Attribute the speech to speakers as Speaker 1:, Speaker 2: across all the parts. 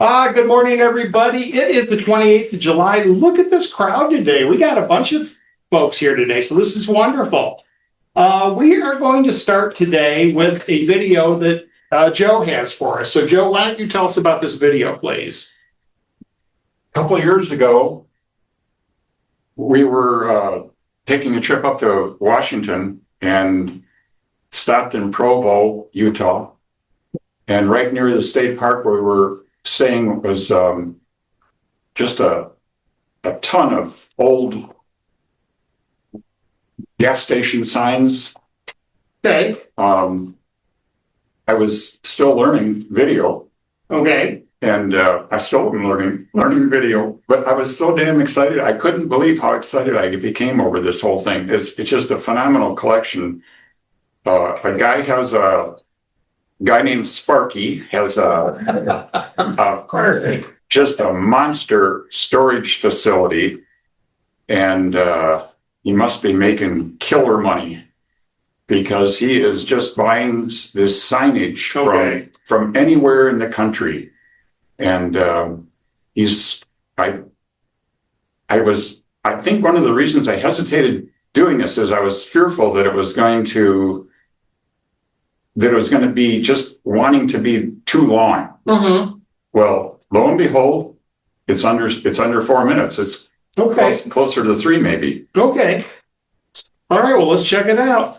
Speaker 1: Good morning, everybody. It is the 28th of July. Look at this crowd today. We got a bunch of folks here today, so this is wonderful. We are going to start today with a video that Joe has for us. So, Joe, why don't you tell us about this video, please?
Speaker 2: A couple of years ago, we were taking a trip up to Washington and stopped in Provo, Utah. And right near the state park where we were staying was just a ton of old gas station signs.
Speaker 1: Okay.
Speaker 2: I was still learning video.
Speaker 1: Okay.
Speaker 2: And I still am learning video, but I was so damn excited. I couldn't believe how excited I became over this whole thing. It's just a phenomenal collection. A guy named Sparky has just a monster storage facility, and he must be making killer money because he is just buying this signage from anywhere in the country. And I think one of the reasons I hesitated doing this is I was fearful that it was going to be just wanting to be too long. Mm-hmm. Well, lo and behold, it's under 4 minutes. It's closer to 3 maybe.
Speaker 1: Okay. All right, well, let's check it out.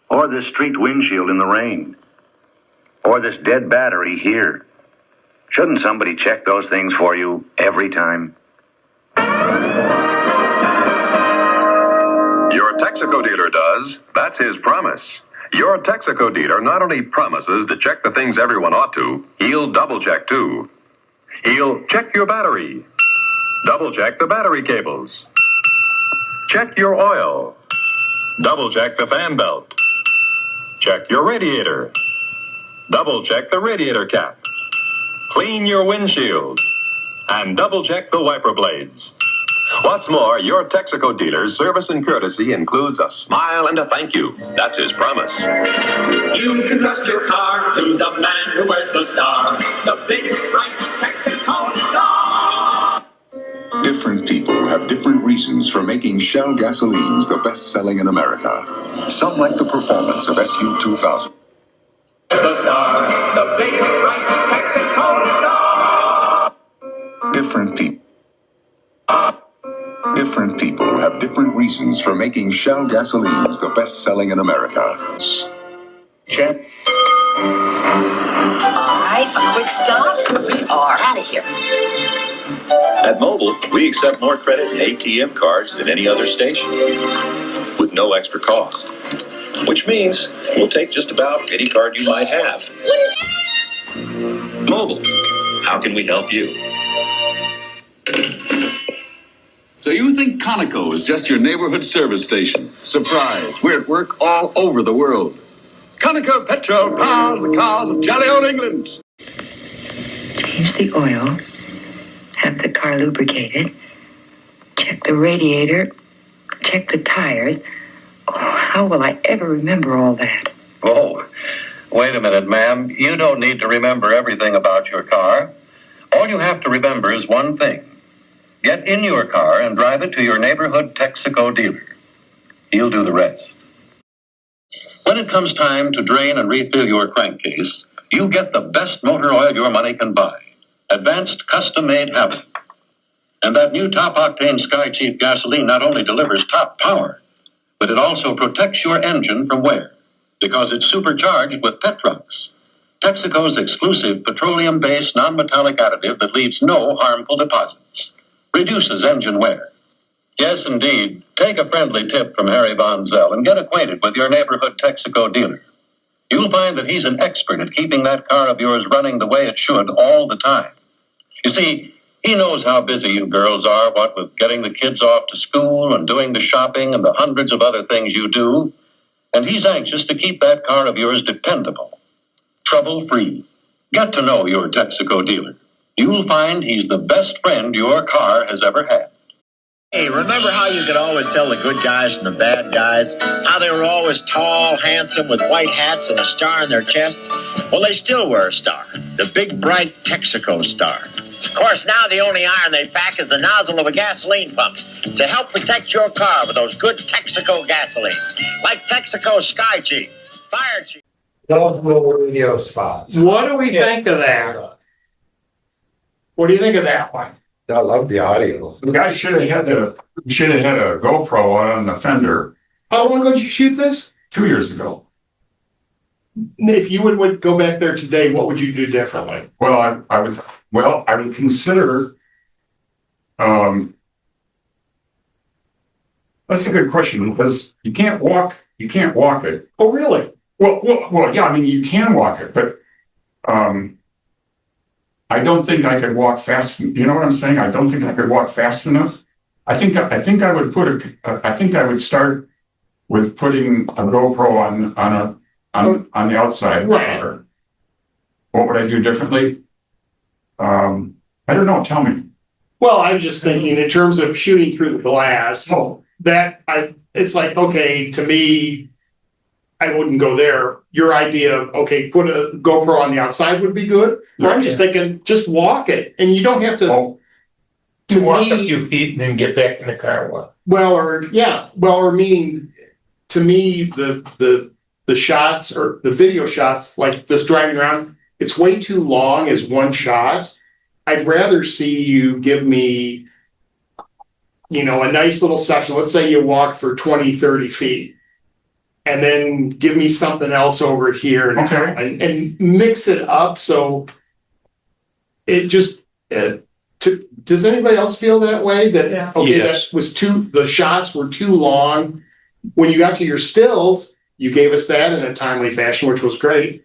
Speaker 3: Or this street windshield in the rain. Or this dead battery here. Shouldn't somebody check those things for you every time?
Speaker 4: Your Texaco dealer does. That's his promise. Your Texaco dealer not only promises to check the things everyone ought to, he'll double check too. He'll check your battery. Double check the battery cables. Check your oil. Double check the fan belt. Check your radiator. Double check the radiator cap. Clean your windshield. And double check the wiper blades. What's more, your Texaco dealer's service and courtesy includes a smile and a thank you. That's his promise.
Speaker 5: You can trust your car to the man who wears the star. The big, bright Texaco star.
Speaker 6: Different people have different reasons for making Shell gasolines the best-selling in America. Some like the performance of SU 2000.
Speaker 5: The star, the big, bright Texaco star.
Speaker 6: Different people have different reasons for making Shell gasolines the best-selling in America.
Speaker 3: Check.
Speaker 7: All right, a quick stop. We are out of here.
Speaker 8: At Mobile, we accept more credit and ATM cards than any other station, with no extra cost. Which means we'll take just about any card you might have. Mobile, how can we help you?
Speaker 9: So you think Conoco is just your neighborhood service station? Surprise, we're at work all over the world. Conoco Petrol powers the cars of jolly old England.
Speaker 10: Change the oil, have the car lubricated, check the radiator, check the tires. Oh, how will I ever remember all that?
Speaker 3: Oh, wait a minute, ma'am. You don't need to remember everything about your car. All you have to remember is one thing. Get in your car and drive it to your neighborhood Texaco dealer. He'll do the rest. When it comes time to drain and refill your crankcase, you get the best motor oil your money can buy. Advanced custom-made Havoc. And that new top-octane Sky Chief gasoline not only delivers top power, but it also protects your engine from wear because it's supercharged with Petrox, Texaco's exclusive petroleum-based non-metallic additive that leaves no harmful deposits. Reduces engine wear. Yes, indeed. Take a friendly tip from Harry Von Zell and get acquainted with your neighborhood Texaco dealer. You'll find that he's an expert at keeping that car of yours running the way it should all the time. You see, he knows how busy you girls are, what with getting the kids off to school and doing the shopping and the hundreds of other things you do. And he's anxious to keep that car of yours dependable, trouble-free. Get to know your Texaco dealer. You'll find he's the best friend your car has ever had.
Speaker 8: Hey, remember how you could always tell the good guys from the bad guys? How they were always tall, handsome, with white hats and a star on their chest? Well, they still wear a star. The big, bright Texaco star. Of course, now the only iron they pack is the nozzle of a gasoline pump to help protect your car with those good Texaco gasolines. Like Texaco Sky Chief, Fire Chief.
Speaker 11: Those little radio spots.
Speaker 1: What do we think of that? What do you think of that one?
Speaker 11: I love the audio.
Speaker 2: The guy should have had a GoPro on the fender
Speaker 1: How long ago did you shoot this?
Speaker 2: 2 years ago.
Speaker 1: If you would go back there today, what would you do differently?
Speaker 2: Well, I would consider, that's a good question because you can't walk it.
Speaker 1: Oh, really?
Speaker 2: Well, yeah, I mean, you can walk it, but, I don't think I could walk fast. You know what I'm saying? I don't think I could walk fast enough. I think I would start with putting a GoPro on the outside.
Speaker 1: Right.
Speaker 2: What would I do differently? I don't know. Tell me.
Speaker 1: Well, I'm just thinking in terms of shooting through the glass,
Speaker 2: Oh,
Speaker 1: it's like, okay, to me, I wouldn't go there. Your idea of, okay, put a GoPro on the outside would be good. Or I'm just thinking, just walk it and you don't have to.
Speaker 2: oh,
Speaker 1: To
Speaker 11: Walk a
Speaker 1: me,
Speaker 11: few feet and then get back in the car.
Speaker 1: or meaning, to me, the shots or the video shots, like this driving around, it's way too long as one shot. I'd rather see you give me, a nice little section. Let's say you walk for 20, 30 feet. And then give me something else over here
Speaker 2: Okay.
Speaker 1: and mix it up so it just, does anybody else feel that way? That, okay,
Speaker 11: Yes.
Speaker 1: that was the shots were too long. When you got to your stills, you gave us that in a timely fashion, which was great.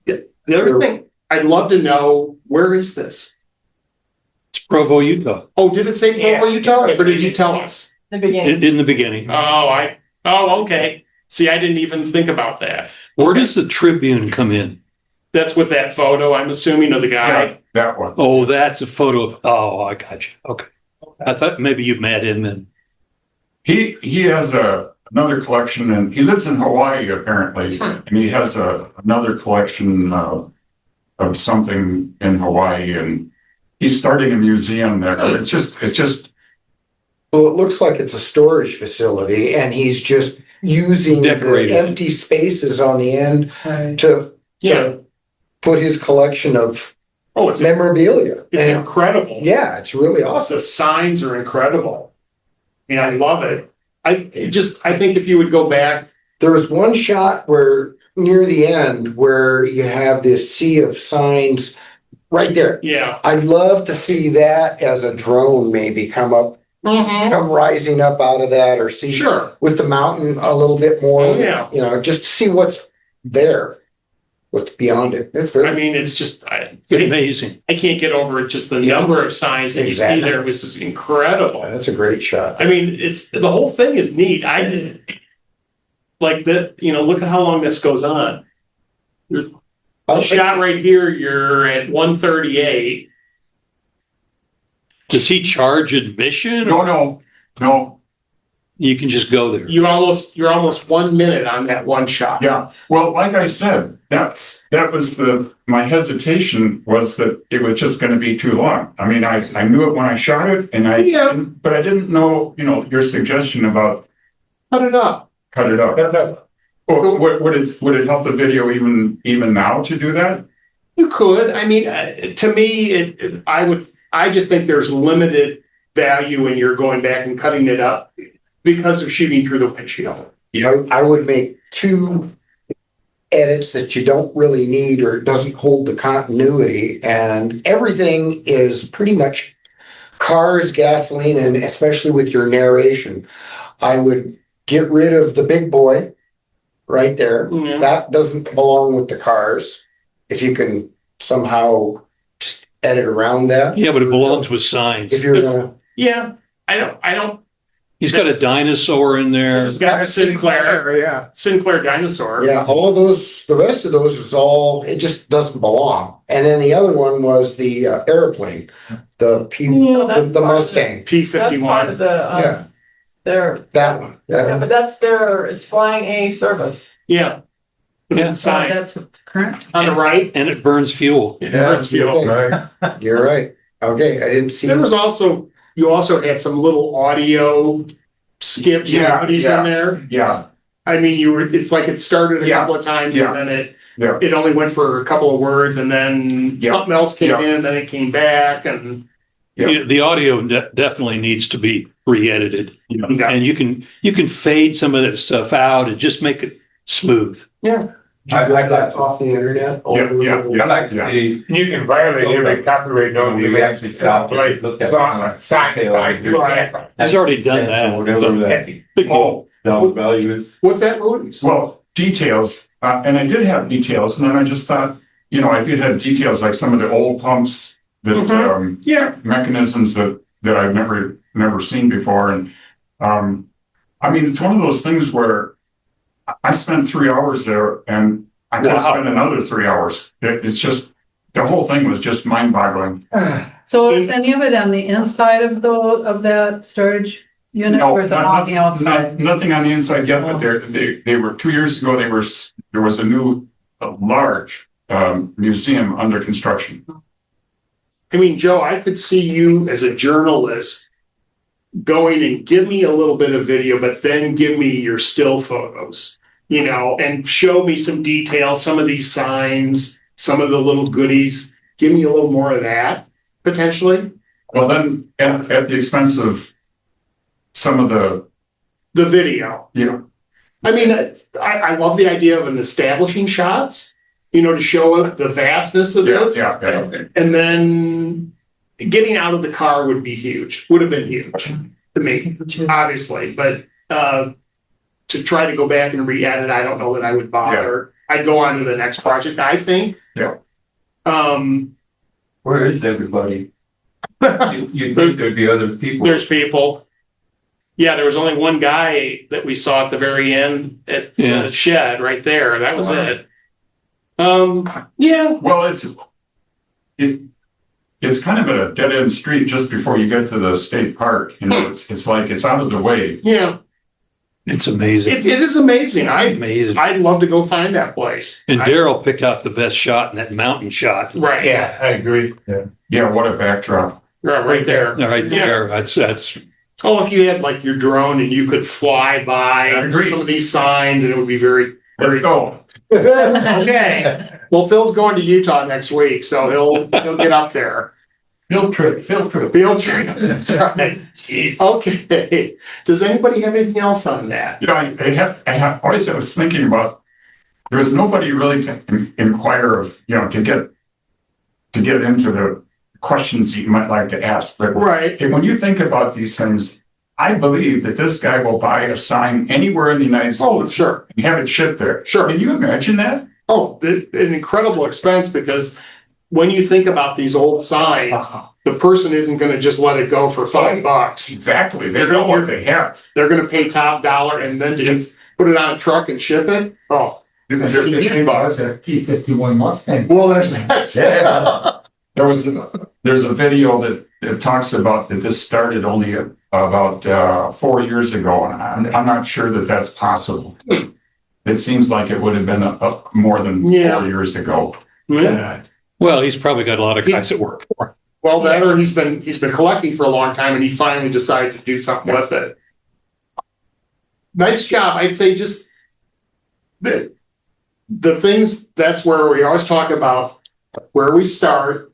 Speaker 1: The other thing, I'd love to know, where is this?
Speaker 12: It's Provo, Utah,
Speaker 1: Oh, did it say Provo, Utah, or did you tell us?
Speaker 12: in the beginning.
Speaker 1: Oh, okay. See, I didn't even think about that.
Speaker 12: Where does the Tribune come in?
Speaker 1: That's with that photo, I'm assuming, of the guy.
Speaker 2: yeah, that one.
Speaker 12: Oh, that's a photo of, I got you. Okay. I thought maybe you met him and,
Speaker 2: He has another collection, and he lives in Hawaii apparently, and he has another collection of something in Hawaii, and he's starting a museum there. It's just
Speaker 11: Well, it looks like it's a storage facility and he's just using
Speaker 12: Decorated.
Speaker 11: the empty spaces on the end to put his collection of
Speaker 1: Oh, it's
Speaker 11: memorabilia. And
Speaker 1: incredible.
Speaker 11: yeah, it's really awesome.
Speaker 1: The signs are incredible. I mean, I love it. I think if you would go back,
Speaker 11: There was one shot where near the end where you have this sea of signs right there.
Speaker 1: yeah.
Speaker 11: I'd love to see that as a drone maybe come rising up out of that, or see
Speaker 1: Sure.
Speaker 11: with the mountain a little bit more.
Speaker 1: Oh, yeah.
Speaker 11: Just to see what's there, what's beyond it. It's
Speaker 1: I
Speaker 11: very,
Speaker 1: mean, it's just,
Speaker 12: it's amazing.
Speaker 1: I can't get over it. Just the number of signs that you see
Speaker 11: Exactly.
Speaker 1: there was just incredible.
Speaker 11: that's a great shot.
Speaker 1: I mean, the whole thing is neat. I just like that, look at how long this goes on. The shot right here, you're at 138.
Speaker 12: Does he charge admission?
Speaker 2: no.
Speaker 12: You can just go there.
Speaker 1: You're almost 1 minute on that one shot.
Speaker 2: Yeah. Well, like I said, that was my hesitation was that it was just going to be too long. I mean, I knew it when I shot it, and but I didn't know, your suggestion about
Speaker 1: Cut it up.
Speaker 2: cut it up. Well, would it help the video even now to do that?
Speaker 1: You could. I mean, to me, I just think there's limited value when you're going back and cutting it up because of shooting through the windshield.
Speaker 11: I would make 2 edits that you don't really need, or it doesn't hold the continuity, and everything is pretty much cars, gasoline, and especially with your narration. I would get rid of the big boy right there.
Speaker 1: Yeah.
Speaker 11: That doesn't belong with the cars. If you can somehow just edit around that.
Speaker 12: Yeah, but it belongs with signs.
Speaker 11: If you're gonna,
Speaker 1: Yeah, I don't.
Speaker 12: He's got a dinosaur in there.
Speaker 1: It's got a Sinclair
Speaker 11: Yeah.
Speaker 1: dinosaur.
Speaker 11: Yeah, all of those, the rest of those is all, it just doesn't belong. And then the other one was the airplane, the Mustang.
Speaker 1: P-51.
Speaker 11: Yeah, that one.
Speaker 13: Yeah, but that's it's flying A service.
Speaker 1: Yeah.
Speaker 12: Yeah.
Speaker 1: Sign
Speaker 13: That's current.
Speaker 1: on the right.
Speaker 12: And it burns fuel.
Speaker 1: Yeah, it's fuel.
Speaker 11: Right. You're right. Okay, I didn't see.
Speaker 1: There was also, you also had some little audio skips and
Speaker 2: Yeah,
Speaker 1: goodies
Speaker 2: yeah.
Speaker 1: in there.
Speaker 2: Yeah,
Speaker 1: I mean, it's like it started a couple of times
Speaker 2: Yeah.
Speaker 1: and then
Speaker 2: yeah.
Speaker 1: it only went for a couple of words and then
Speaker 2: Yeah.
Speaker 1: something else came
Speaker 2: Yeah.
Speaker 1: in, then it came back and.
Speaker 2: Yeah.
Speaker 12: The audio definitely needs to be re-edited.
Speaker 1: Yeah.
Speaker 12: And you can fade some of that stuff out and just make it smooth.
Speaker 1: Yeah.
Speaker 11: I like that off the internet.
Speaker 2: Yeah.
Speaker 14: I like to see. You can violate every copyright note you actually stop play song, sign.
Speaker 12: He's already done that.
Speaker 14: Whatever that
Speaker 12: Big deal.
Speaker 14: dollar value is.
Speaker 1: What's that, Louis?
Speaker 2: Well, details, and I did have details, and then I just thought, I did have details like some of the old pumps that,
Speaker 1: Yeah.
Speaker 2: mechanisms that I've never seen before. And, I mean, it's one of those things where I spent 3 hours there and I could
Speaker 12: Wow.
Speaker 2: spend another 3 hours. It's just, the whole thing was just mind boggling.
Speaker 13: So is any of it on the inside of that storage unit or is it on the outside?
Speaker 2: Nothing on the inside yet, but they were 2 years ago, there was a new large museum under construction.
Speaker 1: I mean, Joe, I could see you as a journalist going and give me a little bit of video, but then give me your still photos, and show me some details, some of these signs, some of the little goodies. Give me a little more of that, potentially.
Speaker 2: Well, then at the expense of some of the
Speaker 1: video. I mean, I love the idea of an establishing shots, to show the vastness of this.
Speaker 2: Yeah.
Speaker 1: And then getting out of the car would have been huge to me, obviously. But to try to go back and re-edit, I don't know that I would bother. I'd go on to the next project, I think.
Speaker 2: Yeah.
Speaker 14: Where is everybody? You think there'd be other people?
Speaker 1: There's people. Yeah, there was only one guy that we saw at the very end at the shed right there. That was it. Yeah.
Speaker 2: Well, it's kind of a dead end street just before you get to the state park. It's like it's out of the way.
Speaker 1: Yeah.
Speaker 12: It's amazing.
Speaker 1: It is amazing.
Speaker 12: Amazing.
Speaker 1: I'd love to go find that place.
Speaker 12: And Daryl picked out the best shot in that mountain shot.
Speaker 1: Right.
Speaker 14: Yeah, I agree.
Speaker 2: Yeah, what a backdrop.
Speaker 1: Right there.
Speaker 12: Right there. That's
Speaker 1: Oh, if you had like your drone and you could fly by some of these signs and it would be very,
Speaker 2: Let's go.
Speaker 1: okay. Well, Phil's going to Utah next week, so he'll get up there.
Speaker 2: Field trip.
Speaker 1: Field trip. That's right. Jeez. Okay. Does anybody have anything else on that?
Speaker 2: I always was thinking about, there was nobody really to inquire of, to get into the questions you might like to ask. But
Speaker 1: right.
Speaker 2: When you think about these things, I believe that this guy will buy a sign anywhere in the United States.
Speaker 1: Oh, sure.
Speaker 2: And have it shipped there.
Speaker 1: Sure.
Speaker 2: Can you imagine that?
Speaker 1: Oh, an incredible expense, because when you think about these old signs, the person isn't going to just let it go for $5.
Speaker 2: Exactly. They know what they have.
Speaker 1: They're going to pay top dollar and then to just put it on a truck and ship it. Oh,
Speaker 14: There's a P-51 Mustang.
Speaker 1: well, there's that.
Speaker 2: Yeah. There's a video that talks about that this started only about 4 years ago, and I'm not sure that that's possible. It seems like it would have been more than 4 years ago.
Speaker 1: Yeah.
Speaker 12: well, he's probably got a lot of guys that work for him.
Speaker 1: Well, that or he's been collecting for a long time and he finally decided to do something with it. Nice job. I'd say just the things, that's where we always talk about where we start.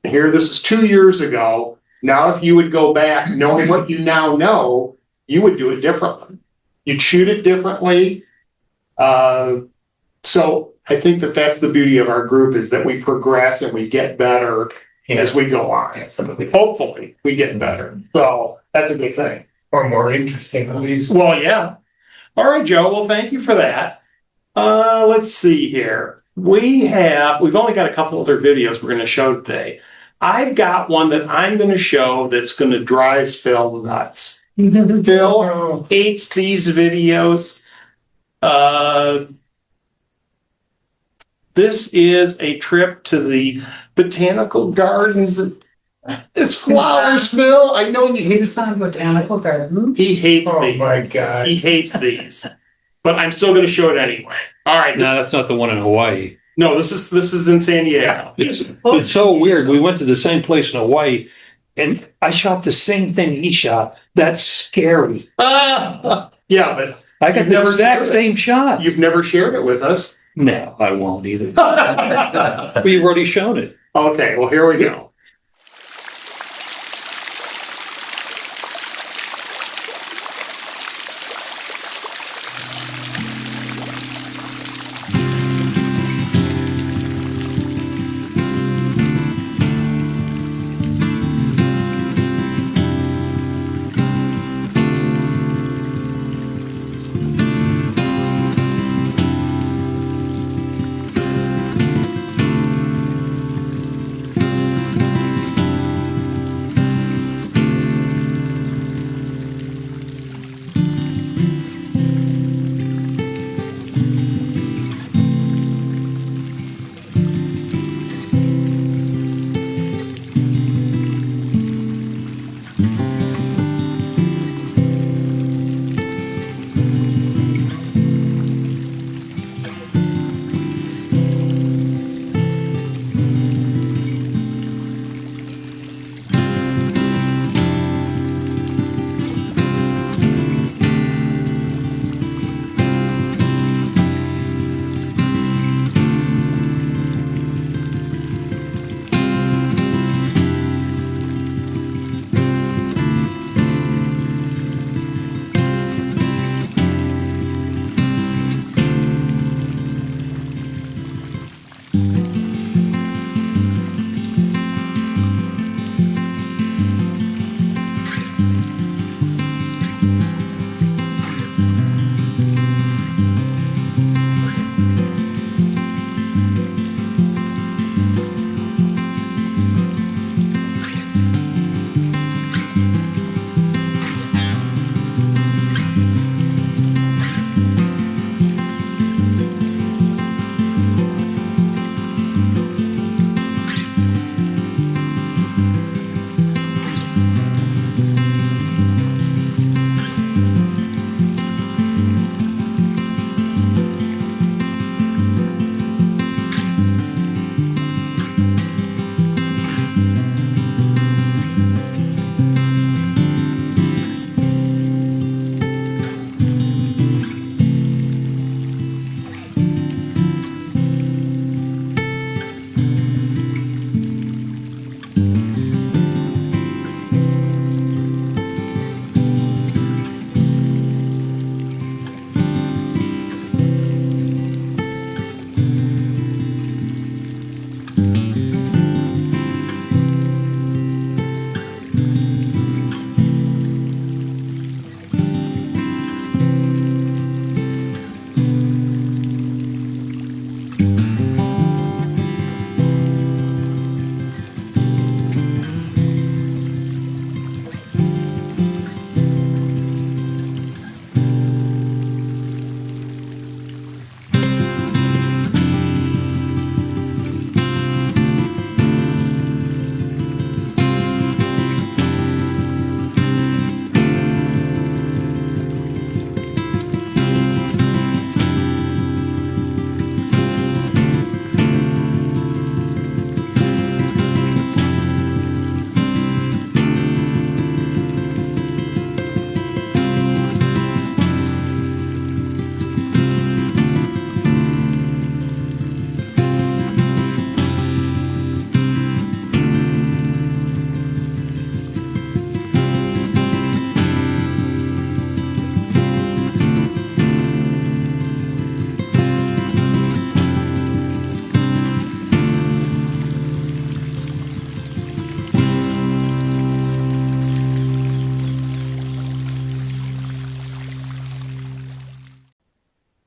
Speaker 1: Here, this is 2 years ago. Now, if you would go back knowing what you now know, you would do it differently. You'd shoot it differently. So I think that's the beauty of our group, is that we progress and we get better as we go on. Hopefully we get better. So that's a good thing.
Speaker 14: Or more interesting, at least.
Speaker 1: Well, yeah. All right, Joe. Well, thank you for that. Let's see here. We've only got a couple other videos we're going to show today. I've got one that I'm going to show that's going to drive Phil nuts. Phil hates these videos. This is a trip to the botanical gardens. It's flowers, Phil. I know he hates.
Speaker 13: Botanical garden.
Speaker 1: He hates
Speaker 14: Oh
Speaker 1: these.
Speaker 14: my God.
Speaker 1: He hates these. But I'm still going to show it anyway. All right.
Speaker 12: No, that's not the one in Hawaii.
Speaker 1: No, this is in San Diego.
Speaker 12: It's so weird. We went to the same place in Hawaii and I shot the same thing he shot. That's scary.
Speaker 1: Yeah, but
Speaker 12: I got the exact same shot.
Speaker 1: You've never shared it with us.
Speaker 12: No, I won't either. But you've already shown it.
Speaker 1: Okay, well, here we go.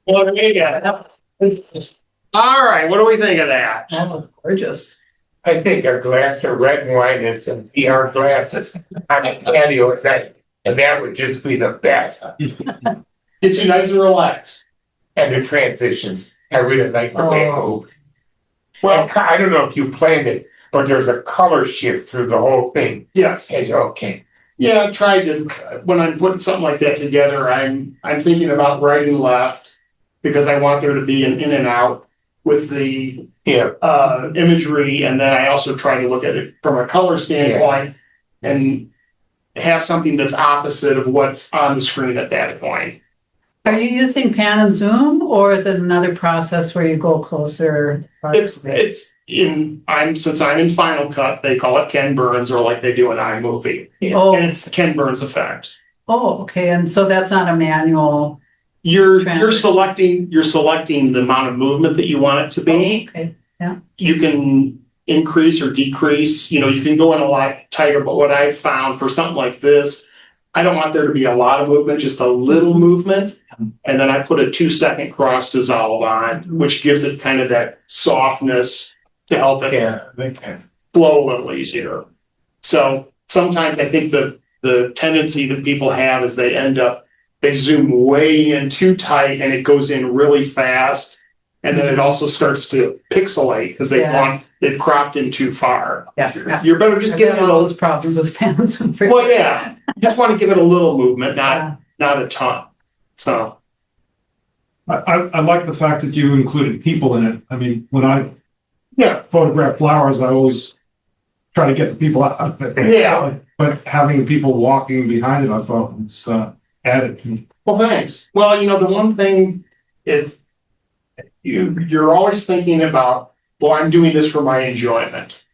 Speaker 1: What do we got? All right, what do we think of that?
Speaker 13: That was gorgeous.
Speaker 14: I think a glass of red wine and some PR glasses on a patio at night. And that would just be the best.
Speaker 1: Get you nice and relaxed.
Speaker 14: And the transitions, I really like the way it moved.
Speaker 1: Well,
Speaker 14: And I don't know if you planned it, but there's a color shift through the whole thing.
Speaker 1: yes.
Speaker 14: Okay.
Speaker 1: Yeah, I tried to, when I'm putting something like that together, I'm thinking about right and left because I want there to be an in and out with the imagery. And then I also try to look at it from a color standpoint and have something that's opposite of what's on the screen at that point.
Speaker 13: Are you using pan and zoom, or is it another process where you go closer?
Speaker 1: Since I'm in Final Cut, they call it Ken Burns, or like they do in iMovie.
Speaker 13: Oh.
Speaker 1: And it's the Ken Burns effect.
Speaker 13: Oh, okay, and so that's not a manual.
Speaker 1: You're selecting the amount of movement that you want it to be.
Speaker 13: Okay, yeah.
Speaker 1: You can increase or decrease, you can go in a lot tighter, but what I've found for something like this, I don't want there to be a lot of movement, just a little movement. And then I put a 2-second cross dissolve on, which gives it kind of that softness to help it flow a little easier. So sometimes I think the tendency that people have is they zoom way in too tight and it goes in really fast. And then it also starts to pixelate because they've cropped in too far.
Speaker 13: Yeah.
Speaker 1: You're better just giving it
Speaker 13: all those problems with pans.
Speaker 1: Well, yeah, you just want to give it a little movement, not a ton. So.
Speaker 15: I like the fact that you included people in it. I mean, when I photograph flowers, I always try to get the people out of it.
Speaker 1: Yeah.
Speaker 15: But having people walking behind it, I thought was added to me.
Speaker 1: Well, thanks. Well, the one thing is you're always thinking about, well, I'm doing this for my enjoyment.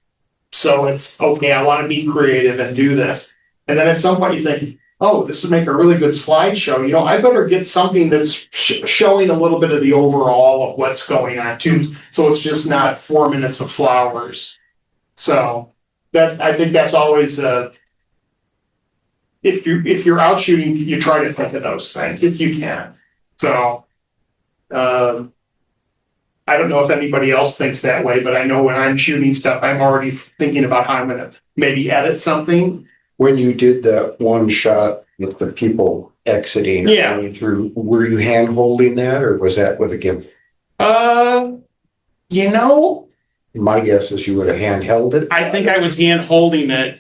Speaker 1: So it's okay, I want to be creative and do this. And then at some point you think, oh, this would make a really good slideshow. I better get something that's showing a little bit of the overall of what's going on too. So it's just not 4 minutes of flowers. So I think that's always, if you're out shooting, you try to think of those things if you can. So, I don't know if anybody else thinks that way, but I know when I'm shooting stuff, I'm already thinking about how I'm going to maybe edit something.
Speaker 11: When you did that one shot with the people exiting or going through, were you hand holding that or was that with a gimbal? My guess is you would have hand held it.
Speaker 1: I think I was hand holding it.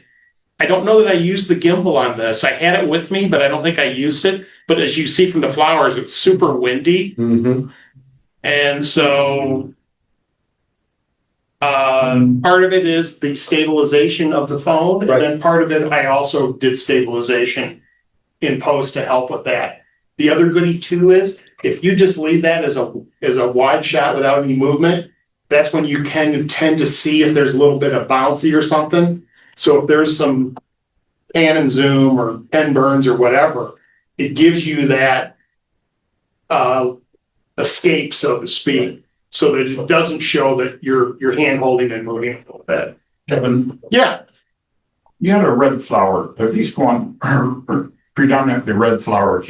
Speaker 1: I don't know that I used the gimbal on this. I had it with me, but I don't think I used it. But as you see from the flowers, it's super windy.
Speaker 11: Mm-hmm.
Speaker 1: And so part of it is the stabilization of the phone.
Speaker 11: Right.
Speaker 1: And then part of it, I also did stabilization in post to help with that. The other goodie too is if you just leave that as a wide shot without any movement, that's when you can tend to see if there's a little bit of bouncy or something. So if there's some pan and zoom or Ken Burns or whatever, it gives you that escape, so to speak, so that it doesn't show that you're hand holding and moving a little bit.
Speaker 2: Kevin,
Speaker 1: Yeah.
Speaker 2: you had a red flower, at least one predominantly red flower.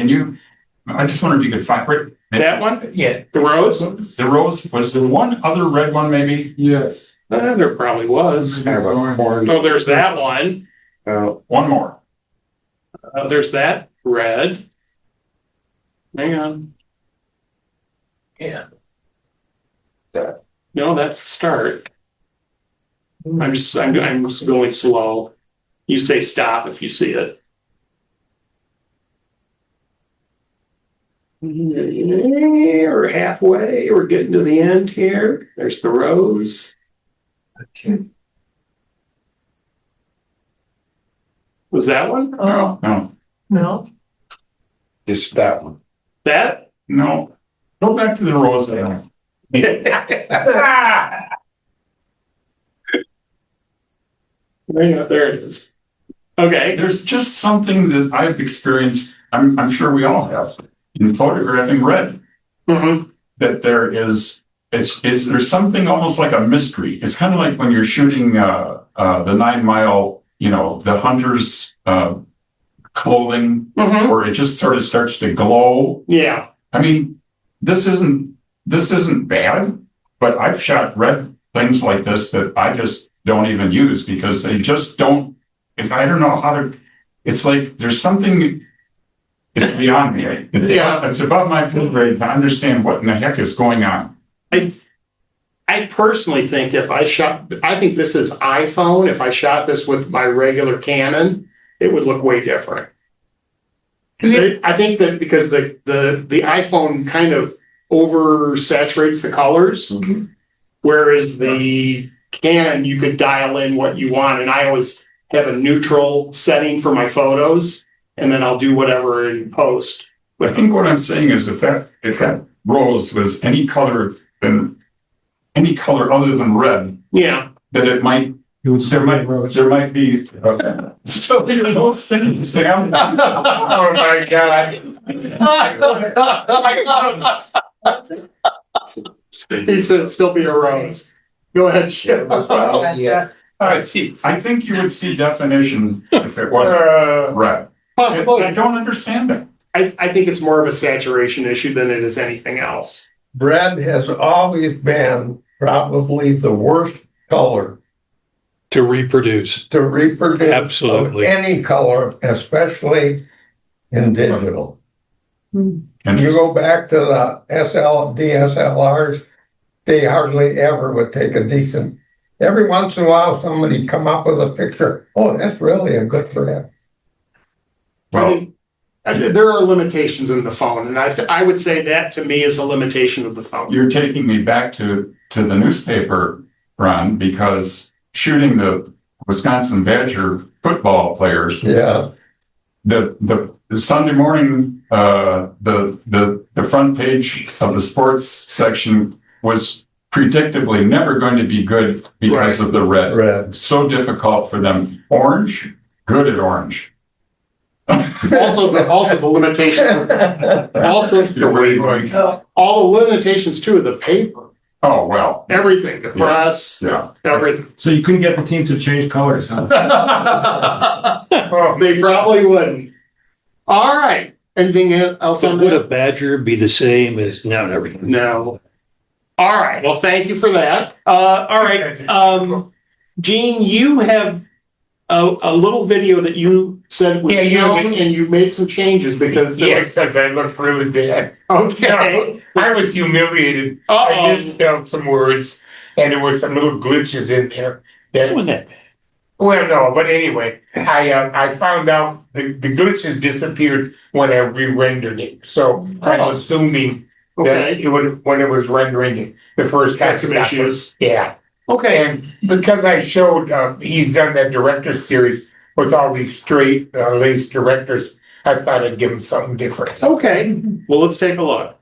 Speaker 2: I just wonder if you could find
Speaker 1: That one?
Speaker 2: Yeah.
Speaker 1: The rose?
Speaker 2: The rose, was there one other red one maybe?
Speaker 15: Yes.
Speaker 1: There probably was.
Speaker 11: Kind of a corn.
Speaker 1: Oh, there's that one.
Speaker 2: One more.
Speaker 1: There's that red. Hang on.
Speaker 2: Yeah.
Speaker 1: No, that's a start. I'm just going slow. You say stop if you see it. We're halfway. We're getting to the end here. There's the rose.
Speaker 2: Okay.
Speaker 1: Was that one?
Speaker 2: Oh, no.
Speaker 13: No.
Speaker 11: It's that one.
Speaker 1: That?
Speaker 2: No. Go back to the rose there.
Speaker 1: There it is. Okay.
Speaker 2: There's just something that I've experienced, I'm sure we all have, in photographing red.
Speaker 1: Mm-hmm.
Speaker 2: That there's something almost like a mystery. It's kind of like when you're shooting the 9 Mile, the hunter's clothing, where it just sort of starts to glow.
Speaker 1: Yeah.
Speaker 2: I mean, this isn't bad, but I've shot red things like this that I just don't even use because they just don't. I don't know how to. it's like there's something, it's beyond me. It's above my pay grade to understand what in the heck is going on.
Speaker 1: I personally think I think this is iPhone. If I shot this with my regular Canon, it would look way different. I think that because the iPhone kind of oversaturates the colors, whereas the Canon, you could dial in what you want. And I always have a neutral setting for my photos, and then I'll do whatever in post.
Speaker 2: I think what I'm saying is if that rose was any color other than red,
Speaker 1: yeah,
Speaker 2: that it might. There might be so many those things, Sam. Oh my God.
Speaker 1: He said still be a rose. Go ahead, Jim.
Speaker 11: Yeah.
Speaker 2: I think you would see definition if it wasn't red.
Speaker 1: Possibly.
Speaker 2: I don't understand it.
Speaker 1: I think it's more of a saturation issue than it is anything else.
Speaker 16: Red has always been probably the worst color
Speaker 12: To reproduce. Absolutely.
Speaker 16: of any color, especially in digital. You go back to the DSLRs, they hardly ever would take a decent. Every once in a while, somebody come up with a picture. Oh, that's really a good friend.
Speaker 1: Well, there are limitations in the phone, and I would say that to me is a limitation of the phone.
Speaker 2: You're taking me back to the newspaper run because shooting the Wisconsin Badger football players.
Speaker 16: Yeah.
Speaker 2: The Sunday morning, the front page of the sports section was predictably never going to be good because of the red.
Speaker 16: Red.
Speaker 2: So difficult for them. Orange, good at orange.
Speaker 1: Also the limitations. All the limitations too of the paper.
Speaker 2: Oh, well.
Speaker 1: Everything, the press, everything.
Speaker 15: So you couldn't get the team to change colors, huh?
Speaker 1: They probably wouldn't. All right. Anything else
Speaker 12: So
Speaker 1: on
Speaker 12: would a
Speaker 1: that?
Speaker 12: badger be the same as, no, never.
Speaker 1: No. All right. Well, thank you for that. All right. Gene, you have a little video that you said was shown and you made some changes because
Speaker 14: Because I looked really bad.
Speaker 1: Okay.
Speaker 14: I was humiliated. I misspelled some words, and there were some little glitches in there. Well, no, but anyway, I found out the glitches disappeared when I re-rendered it. So I'm assuming that it would when it was rendering it the first time.
Speaker 1: Had some issues.
Speaker 14: Yeah.
Speaker 1: Okay.
Speaker 14: And because I showed he's done that director series with all these straight laced directors, I thought I'd give him something different.
Speaker 1: Okay. Well, let's take a look.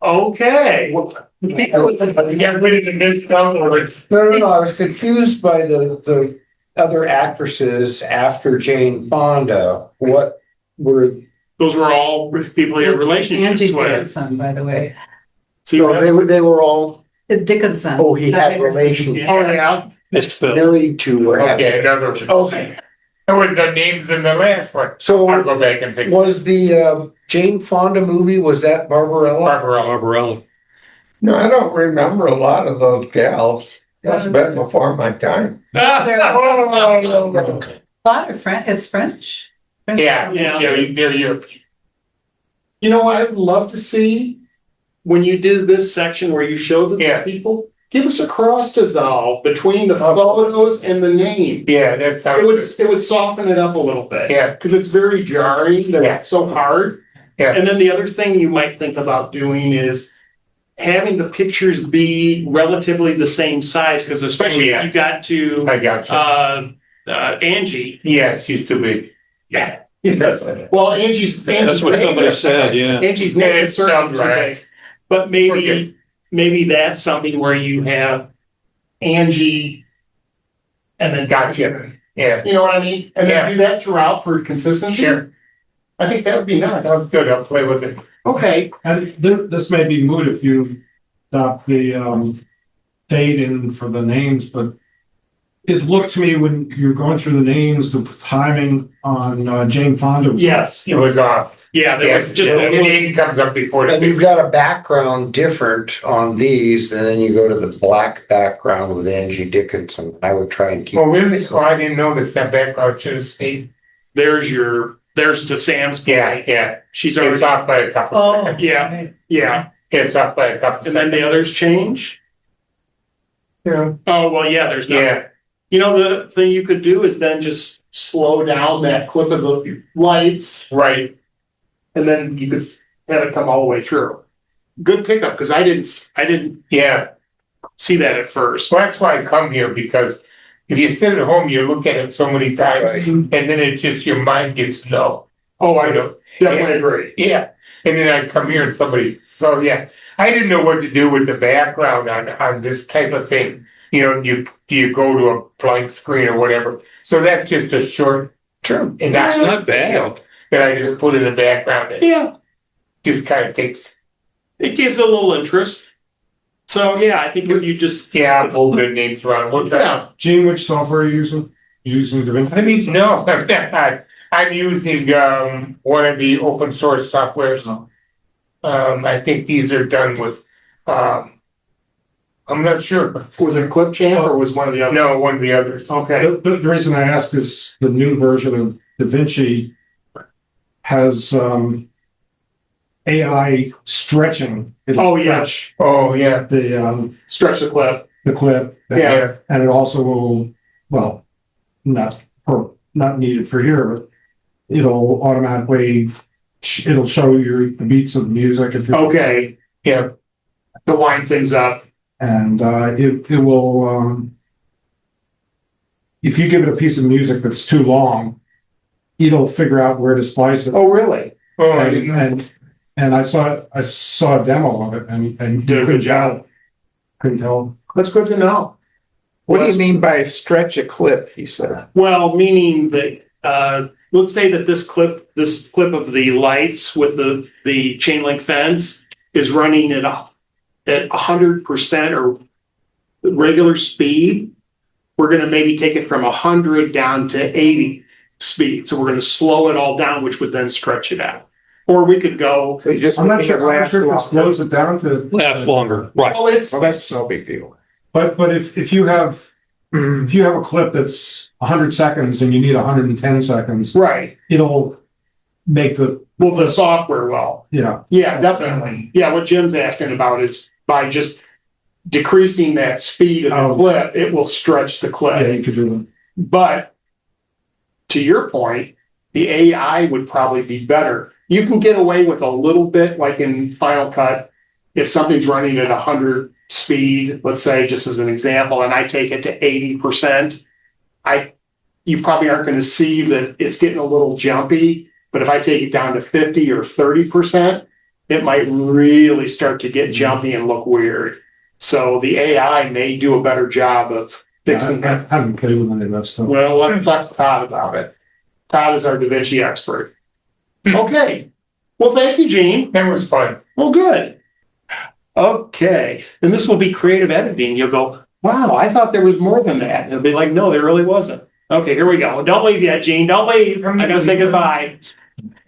Speaker 1: Okay.
Speaker 14: You got rid of the misspelled.
Speaker 11: No, I was confused by the other actresses after Jane Fonda. What were,
Speaker 1: Those were all people he had relationships
Speaker 13: Angie
Speaker 1: with.
Speaker 13: Dickinson, by the way.
Speaker 1: See,
Speaker 11: no, they were all,
Speaker 13: Dickinson.
Speaker 11: oh, he had relations
Speaker 1: oh, yeah.
Speaker 12: Misspelled.
Speaker 11: married to.
Speaker 14: Okay, in other words.
Speaker 11: Okay.
Speaker 14: There was no names in the last one.
Speaker 11: So
Speaker 14: I'll go back and fix it.
Speaker 11: was the Jane Fonda movie, was that Barbarella?
Speaker 12: Barbarella.
Speaker 16: No, I don't remember a lot of those gals. That's been before my time.
Speaker 13: They're a lot of French, it's French.
Speaker 14: Yeah,
Speaker 1: Yeah.
Speaker 14: they're European.
Speaker 1: You know what I'd love to see? When you did this section where you showed the
Speaker 14: Yeah.
Speaker 1: people, give us a cross dissolve between the photos and the name.
Speaker 14: Yeah, that sounds good.
Speaker 1: It would soften it up a little bit.
Speaker 14: Yeah.
Speaker 1: Because it's very jarring that
Speaker 14: Yeah.
Speaker 1: it's so hard.
Speaker 14: Yeah.
Speaker 1: And then the other thing you might think about doing is having the pictures be relatively the same size, because especially
Speaker 14: Yeah.
Speaker 1: if you got to
Speaker 14: I got you.
Speaker 1: Angie.
Speaker 14: Yeah, she's too big.
Speaker 1: Yeah. Yes. Well, Angie's.
Speaker 12: That's what somebody said, yeah.
Speaker 1: Angie's
Speaker 14: Yeah,
Speaker 1: name
Speaker 14: it
Speaker 1: is certainly
Speaker 14: sounds
Speaker 1: too
Speaker 14: right.
Speaker 1: big. But
Speaker 14: Okay.
Speaker 1: maybe that's something where you have Angie and then.
Speaker 14: Gotcha. Yeah,
Speaker 1: You know what I mean? And
Speaker 14: Yeah.
Speaker 1: then do that throughout for consistency.
Speaker 14: sure.
Speaker 1: I think that would be nice.
Speaker 14: Sounds good. I'll play with it.
Speaker 1: Okay.
Speaker 15: And this may be moot if you adopt the fade in for the names, but it looked to me when you're going through the names, the timing on Jane Fonda.
Speaker 1: Yes.
Speaker 14: It was off.
Speaker 1: Yeah, there was just a
Speaker 14: The
Speaker 1: little.
Speaker 14: name comes up before
Speaker 11: And
Speaker 14: the
Speaker 11: you've got a background different on these, and then you go to the black background with Angie Dickinson. I would try and keep.
Speaker 14: Oh, really? Oh, I didn't notice that background should have stayed.
Speaker 1: There's to Sam's point.
Speaker 14: Yeah.
Speaker 1: She's
Speaker 14: It's
Speaker 1: already.
Speaker 14: off by a couple
Speaker 13: Oh.
Speaker 14: seconds.
Speaker 1: Yeah. Yeah.
Speaker 14: It's off by a couple
Speaker 1: And then
Speaker 14: seconds.
Speaker 1: the others change.
Speaker 14: Yeah.
Speaker 1: Oh, well, yeah, there's no.
Speaker 14: Yeah,
Speaker 1: You know, the thing you could do is then just slow down that clip of the lights,
Speaker 14: right.
Speaker 1: and then you could have it come all the way through. Good pickup, because I didn't
Speaker 14: Yeah.
Speaker 1: see that at first.
Speaker 14: So that's why I come here, because if you sit at home, you look at it so many times,
Speaker 11: Right.
Speaker 14: and then it just, your mind gets no.
Speaker 1: Oh, I
Speaker 14: You know?
Speaker 1: definitely agree.
Speaker 14: Yeah, and then I come here and so yeah, I didn't know what to do with the background on this type of thing. You know, do you go to a blank screen or whatever? So that's just a short term, and that's
Speaker 12: Not bad.
Speaker 14: that I just put in the background. It
Speaker 1: Yeah,
Speaker 14: just kind of takes.
Speaker 1: it gives a little interest. So, yeah, I think if you just.
Speaker 14: Yeah, I'll pull the names around. What's that?
Speaker 1: Yeah,
Speaker 15: Gene, which software are you using? Using DaVinci?
Speaker 14: I mean, no, I'm not. I'm using one of the open source softwares. I think these are done with. I'm not sure.
Speaker 1: was it Clipchamp or was one of the others?
Speaker 14: No, one of the others.
Speaker 1: Okay.
Speaker 15: The reason I ask is the new version of DaVinci has AI stretching. It'll
Speaker 1: Oh, yeah.
Speaker 15: stretch
Speaker 14: Oh, yeah.
Speaker 1: Stretch the clip.
Speaker 15: the clip.
Speaker 1: Yeah.
Speaker 15: And it also will, well, not needed for here, but it'll automatically, it'll show you the beats of the music. If you're-
Speaker 1: Okay.
Speaker 14: Yeah.
Speaker 1: To wind things up.
Speaker 15: And it will, if you give it a piece of music that's too long, it'll figure out where to splice it.
Speaker 1: Oh, really?
Speaker 14: Oh, I didn't know.
Speaker 15: And I saw a demo of it and
Speaker 1: Did a good job.
Speaker 15: couldn't tell.
Speaker 1: That's good to know.
Speaker 17: What do you mean by stretch a clip, he said?
Speaker 1: Well, meaning that, let's say that this clip of the lights with the chain link fence is running at 100% or regular speed. We're gonna maybe take it from 100 down to 80 speed. So we're gonna slow it all down, which would then stretch it out. Or we could go,
Speaker 17: So you just
Speaker 15: I'm not
Speaker 17: making it
Speaker 15: sure,
Speaker 17: last
Speaker 15: if it
Speaker 17: longer.
Speaker 15: slows it down to.
Speaker 12: Lasts longer, right.
Speaker 1: well, it's,
Speaker 17: Well, that's no big deal.
Speaker 15: But if you have a clip that's 100 seconds and you need 110 seconds,
Speaker 1: right.
Speaker 15: it'll make the,
Speaker 1: Well, the software will.
Speaker 15: yeah.
Speaker 1: Yeah, definitely. Yeah, what Jim's asking about is by just decreasing that speed of the
Speaker 15: Oh.
Speaker 1: clip, it will stretch the
Speaker 15: Yeah,
Speaker 1: clip.
Speaker 15: you could do it.
Speaker 1: But to your point, the AI would probably be better. You can get away with a little bit, like in Final Cut, if something's running at 100 speed, let's say, just as an example, and I take it to 80%, you probably aren't going to see that it's getting a little jumpy. But if I take it down to 50 or 30%, it might really start to get jumpy and look weird. So the AI may do a better job of fixing
Speaker 15: I
Speaker 1: that.
Speaker 15: haven't played with any of that stuff.
Speaker 1: Well, let's talk to Todd about it. Todd is our Da Vinci expert. Okay. Well, thank you, Gene.
Speaker 14: That was fun.
Speaker 1: Well, good. Okay. And this will be creative editing. You'll go, wow, I thought there was more than that. And it'll be like, no, there really wasn't. Okay, here we go. Don't leave yet, Gene. Don't leave. I'm going to say goodbye.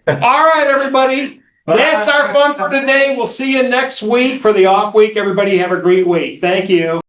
Speaker 1: All right, everybody. That's our fun for today. We'll see you next week for the off week. Everybody have a great week. Thank you.